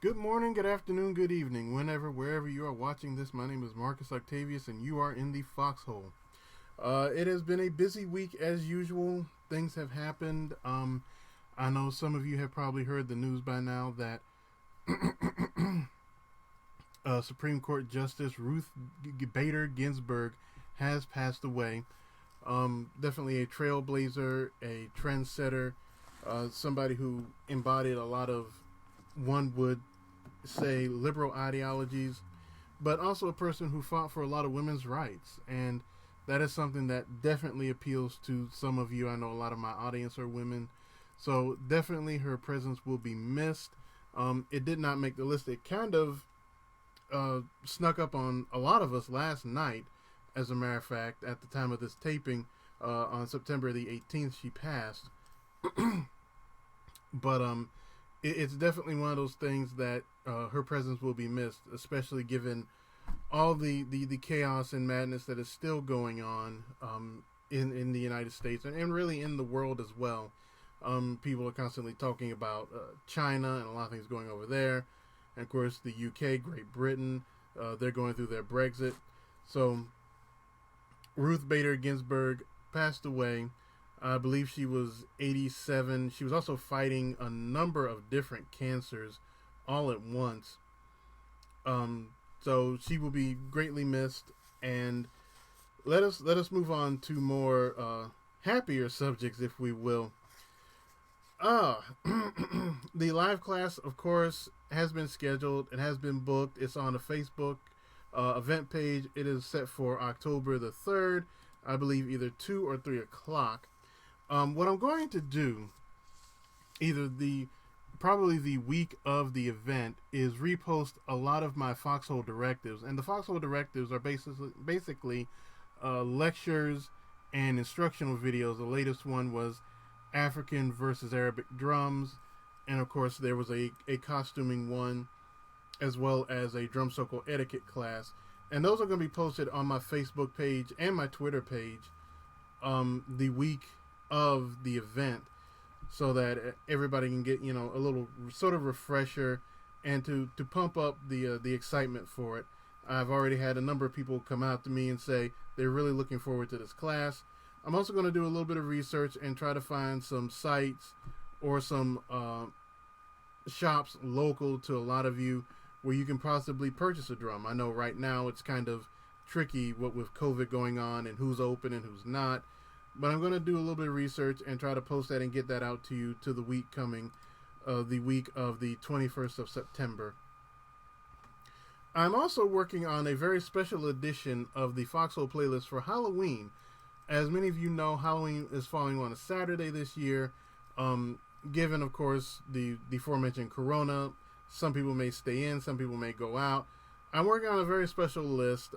Good morning, good afternoon, good evening, wherever you are watching this. My name is Marcus Octavius, and you are in the Foxhole. It has been a busy week as usual. Things have happened. I know some of you have probably heard the news by now that Supreme Court Justice Ruth Bader Ginsburg has passed away. Definitely a trailblazer, a trendsetter, somebody who embodied a lot of, one would say, liberal ideologies, but also a person who fought for a lot of women's rights. And that is something that definitely appeals to some of you. I know a lot of my audience are women. So definitely her presence will be missed. It did not make the list. It kind of snuck up on a lot of us last night, as a matter of fact. At the time of this taping, on September the 18th, she passed. But it's definitely one of those things that her presence will be missed, especially given all the chaos and madness that is still going on in the United States and really in the world as well. People are constantly talking about China and a lot of things going over there. And of course, the UK, Great Britain, they're going through their Brexit. So, Ruth Bader Ginsburg passed away. I believe she was 87. She was also fighting a number of different cancers all at once. So she will be greatly missed. And let us move on to more happier subjects, if we will. Ah, the live class, of course, has been scheduled. It has been booked. It's on the Facebook event page. It is set for October the 3rd. I believe either 2 or 3 o'clock. What I'm going to do, either probably the week of the event, is repost a lot of my Foxhole directives. And the Foxhole directives are basically lectures and instructional videos. The latest one was African versus Arabic drums. And of course, there was a costuming one, as well as a drum circle etiquette class. And those are going to be posted on my Facebook page and my Twitter page the week of the event, so that everybody can get a little sort of refresher and to pump up the excitement for it. I've already had a number of people come out to me and say they're really looking forward to this class. I'm also going to do a little bit of research and try to find some sites or some shops local to a lot of you where you can possibly purchase a drum. I know right now it's kind of tricky what with COVID going on and who's open and who's not. But I'm going to do a little bit of research and try to post that and get that out to you to the week coming, the week of the 21st of September. I'm also working on a very special edition of the Foxhole playlist for Halloween. As many of you know, Halloween is falling on a Saturday this year. Given, of course, the aforementioned Corona, some people may stay in, some people may go out. I'm working on a very special list.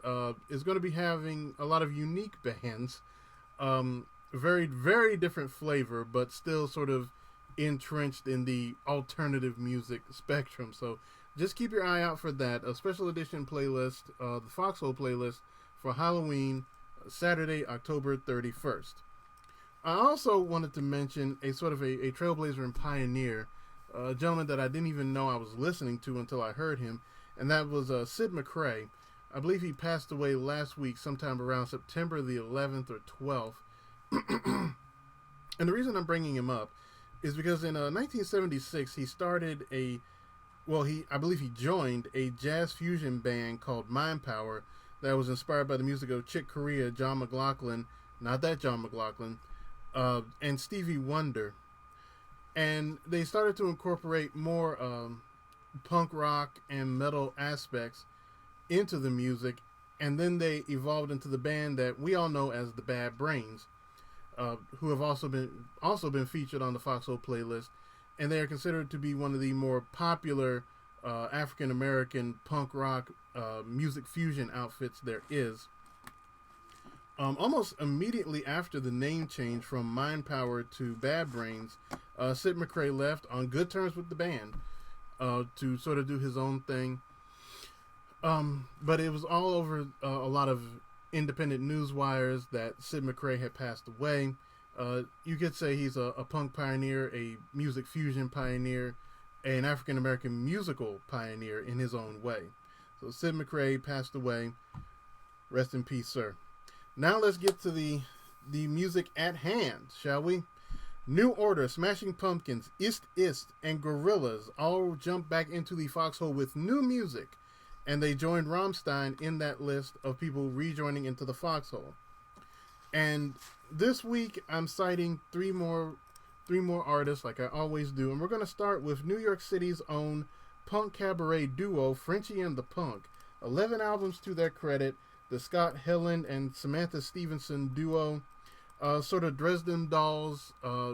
It's going to be having a lot of unique bands. Very, very different flavor, but still sort of entrenched in the alternative music spectrum. So just keep your eye out for that. A special edition playlist, the Foxhole playlist for Halloween, Saturday, October 31st. I also wanted to mention a sort of a trailblazer and pioneer, a gentleman that I didn't even know I was listening to until I heard him, and that was Sid McCray. I believe he passed away last week, sometime around September the 11th or 12th. And the reason I'm bringing him up is because in 1976 he started I believe he joined a jazz fusion band called Mind Power that was inspired by the music of Chick Corea, John McLaughlin, not that John McLaughlin, and Stevie Wonder. And they started to incorporate more punk rock and metal aspects into the music, and then they evolved into the band that we all know as the Bad Brains, who have also been featured on the Foxhole playlist, and they are considered to be one of the more popular African American punk rock music fusion outfits there is. Almost immediately after the name change from Mind Power to Bad Brains, Sid McCray left on good terms with the band to sort of do his own thing. But it was all over a lot of independent news wires that Sid McCray had passed away. You could say he's a punk pioneer, a music fusion pioneer, an African American musical pioneer in his own way. So Sid McCray passed away. Rest in peace, sir. Now let's get to the music at hand, shall we? New Order, Smashing Pumpkins, Ist Ist, and Gorillaz all jumped back into the Foxxhole with new music, and they joined Rammstein in that list of people rejoining into the Foxxhole. And this week, I'm citing three more artists, like I always do, and we're going to start with New York City's own Punk-Caberet duo, Frenchy and The Punk. 11 albums to their credit. The Scott Helland and Samantha Stevenson duo, sort of Dresden Dolls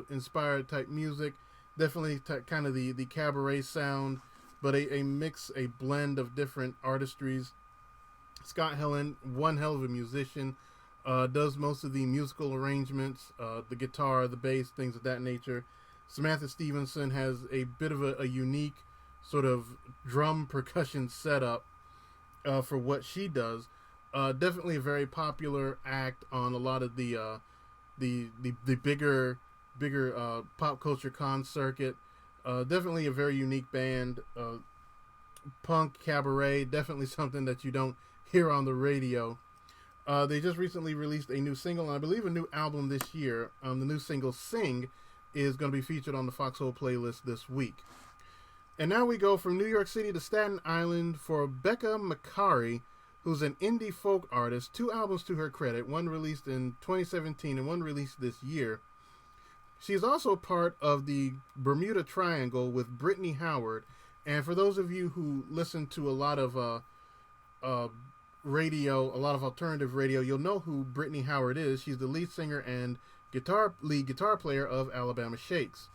inspired type music, definitely kind of the cabaret sound, but a mix, a blend of different artistries. Scott Helland, one hell of a musician, does most of the musical arrangements, the guitar, the bass, things of that nature. Samantha Stevenson has a bit of a unique sort of drum percussion setup for what she does. Definitely a very popular act on a lot of the bigger pop culture con circuit. Definitely a very unique band. Punk-Caberet, definitely something that you don't hear on the radio. They just recently released a new single, and I believe a new album this year. The new single, Sing, is going to be featured on the Foxxhole playlist this week. And now we go from New York City to Staten Island for Becca Macari, who's an indie folk artist. 2 albums to her credit, one released in 2017 and one released this year. She's also part of the Bermuda Triangle with Brittany Howard. And for those of you who listen to a lot of radio, a lot of alternative radio, you'll know who Brittany Howard is. She's the lead singer and lead guitar player of Alabama Shakes.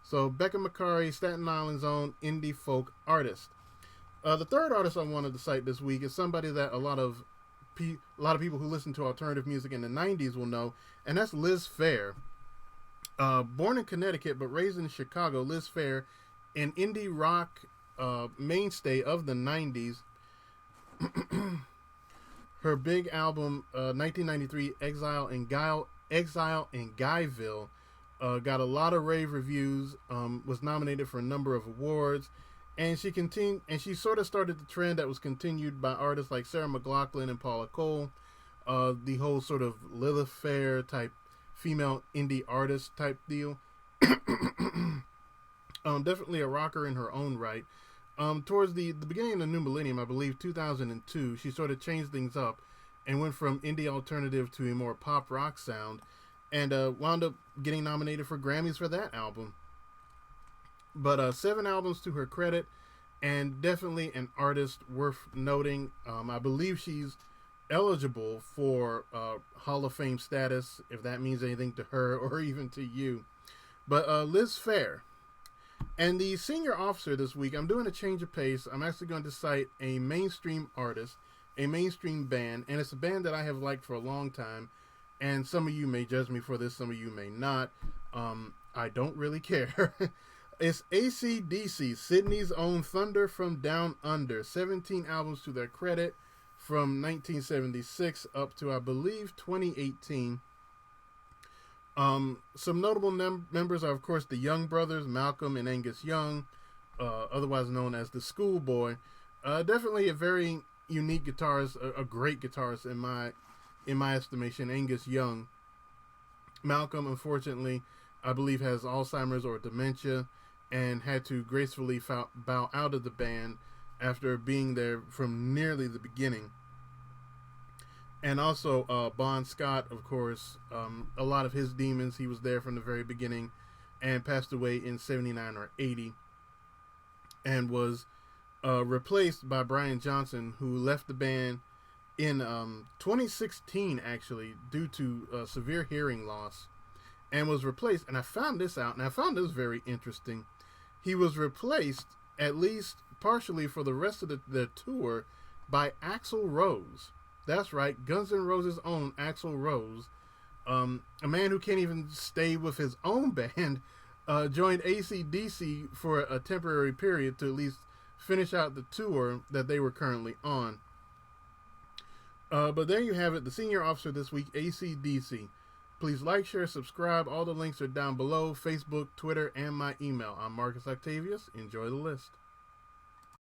So Becca Macari, Staten Island's own indie folk artist. The third artist I wanted to cite this week is somebody that a lot of people who listen to alternative music in the 90s will know, and that's Liz Phair. Born in Connecticut but raised in Chicago, Liz Phair, an indie rock mainstay of the 90s. Her big album, 1993, Exile in Guyville, got a lot of rave reviews, was nominated for a number of awards. And she sort of started the trend that was continued by artists like Sarah McLachlan and Paula Cole. The whole sort of Lilith Fair type female indie artist type deal. Definitely a rocker in her own right. Towards the beginning of the new millennium, I believe 2002, she sort of changed things up and went from indie alternative to a more pop rock sound, and wound up getting nominated for Grammys for that album. But 7 albums to her credit, and definitely an artist worth noting. I believe she's eligible for Hall of Fame status, if that means anything to her or even to you. But Liz Phair. And the senior officer this week, I'm doing a change of pace. I'm actually going to cite a mainstream artist, a mainstream band, and it's a band that I have liked for a long time. And some of you may judge me for this, some of you may not. I don't really care. It's AC/DC, Sydney's own Thunder from Down Under. 17 albums to their credit from 1976 up to, I believe, 2018. Some notable members are, of course, the Young Brothers, Malcolm and Angus Young, otherwise known as the Schoolboy. Definitely a very unique guitarist, a great guitarist in my estimation, Angus Young. Malcolm, unfortunately, I believe has Alzheimer's or dementia, and had to gracefully bow out of the band after being there from nearly the beginning. And also Bon Scott, of course, a lot of his demons, he was there from the very beginning and passed away in 79 or 80, and was replaced by Brian Johnson, who left the band in 2016, actually, due to severe hearing loss, and was replaced, and I found this out, and I found this very interesting. He was replaced, at least partially for the rest of the tour, by Axl Rose. That's right, Guns N' Roses' own Axl Rose, a man who can't even stay with his own band, joined AC/DC for a temporary period to at least finish out the tour that they were currently on. But there you have it, the senior officer this week, AC/DC. Please like, share, subscribe. All the links are down below. Facebook, Twitter, and my email. I'm Marcus Octavius. Enjoy the list.